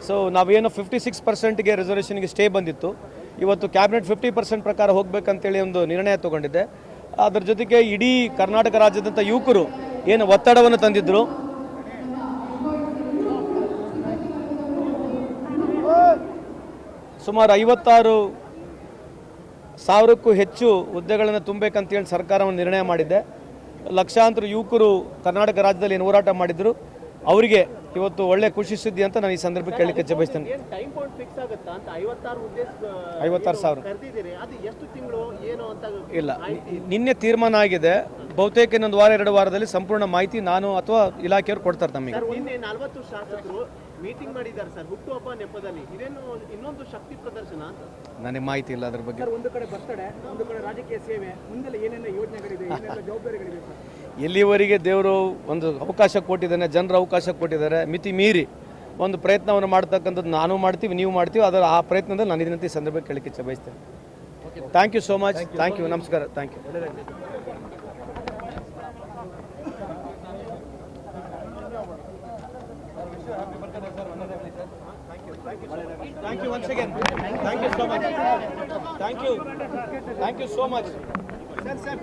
So ನಾವೇನು 56%ಗೆ ರಿಸರ್ವೇಷನ್ಗೆ stay ಬಂದಿತ್ತು, ಇವತ್ತು ಕ್ಯಾಬಿನೆಟ್ 50% ಪ್ರಕಾರ ಹೋಗಬೇಕಂತೇಳಿ ಒಂದು ನಿರ್ಣಯ ತೊಗೊಂಡಿದ್ದೆ. ಅದರ ಜೊತೆಗೆ ಇಡೀ ಕರ್ನಾಟಕ ರಾಜ್ಯದಂಥ ಯುವಕರು ಏನು ಒತ್ತಡವನ್ನು ತಂದಿದ್ದರು, ಸುಮಾರು 56,000ಕ್ಕೂ ಹೆಚ್ಚು ಹುದ್ದೆಗಳನ್ನು ತುಂಬಬೇಕಂತೇಳಿ ಸರ್ಕಾರವನ್ನು ನಿರ್ಣಯ ಮಾಡಿದ್ದೆ. ಲಕ್ಷಾಂತರ ಯುವಕರು ಕರ್ನಾಟಕ ರಾಜ್ಯದಲ್ಲಿ ಏನು ಹೋರಾಟ ಮಾಡಿದ್ರು, ಅವರಿಗೆ ಇವತ್ತು ಒಳ್ಳೆ ಖುಷಿ ಸುದ್ದಿ ಅಂತ ನಾನು ಈ ಸಂದರ್ಭಕ್ಕೆ ಕೇಳಲಿಕ್ಕೆ ಬಯಸ್ತೇನೆ. 56,000 ಇಲ್ಲ, ನಿನ್ನೆ ತೀರ್ಮಾನ ಆಗಿದೆ. ಬಹುತೇಕ ಇನ್ನೊಂದು ವಾರ 2 ವಾರದಲ್ಲಿ ಸಂಪೂರ್ಣ ಮಾಹಿತಿ ನಾನು ಅಥವಾ ಇಲಾಖೆಯವರು ಕೊಡ್ತಾರೆ ನಮಗೆ. 40 ಶಾಸಕರು ಮೀಟಿಂಗ್ ಮಾಡಿದ್ದಾರೆ ಸರ್, ಹುಟ್ಟುಹಬ್ಬ ನೆಪದಲ್ಲಿ. ಇದೇನು ಇನ್ನೊಂದು ಶಕ್ತಿ ಪ್ರದರ್ಶನ ಅಂತ? ನನಗೆ ಮಾಹಿತಿ ಇಲ್ಲ ಅದರ ಬಗ್ಗೆ. ಒಂದು ಕಡೆ ಬರ್ತಡೆ, ಒಂದು ಕಡೆ ರಾಜಕೀಯ ಸೇವೆ, ಮುಂದೆ ಏನೆಲ್ಲ ಯೋಜನೆಗಳಿದೆ, ಏನೆಲ್ಲ ಜವಾಬ್ದಾರಿಗಳಿದೆ ಸರ್? ಎಲ್ಲಿವರೆಗೆ ದೇವರು ಒಂದು ಅವಕಾಶ ಕೊಟ್ಟಿದ್ದಾನೆ, ಜನರು ಅವಕಾಶ ಕೊಟ್ಟಿದ್ದಾರೆ, ಮಿತಿ ಮೀರಿ ಒಂದು ಪ್ರಯತ್ನವನ್ನು ಮಾಡ್ತಕ್ಕಂಥದ್ದು ನಾನು ಮಾಡ್ತೀವಿ, ನೀವು ಮಾಡ್ತೀವಿ. ಅದರ ಆ ಪ್ರಯತ್ನದಲ್ಲಿ ನಾನು ಇದನ್ನಂತ ಈ ಸಂದರ್ಭಕ್ಕೆ ಕೇಳಲಿಕ್ಕೆ ಬಯಸ್ತೇನೆ. Thank you so much. Thank you. ನಮಸ್ಕಾರ. Thank you. Thank you once again. Thank you so much. Thank you. Thank you so much. Sir.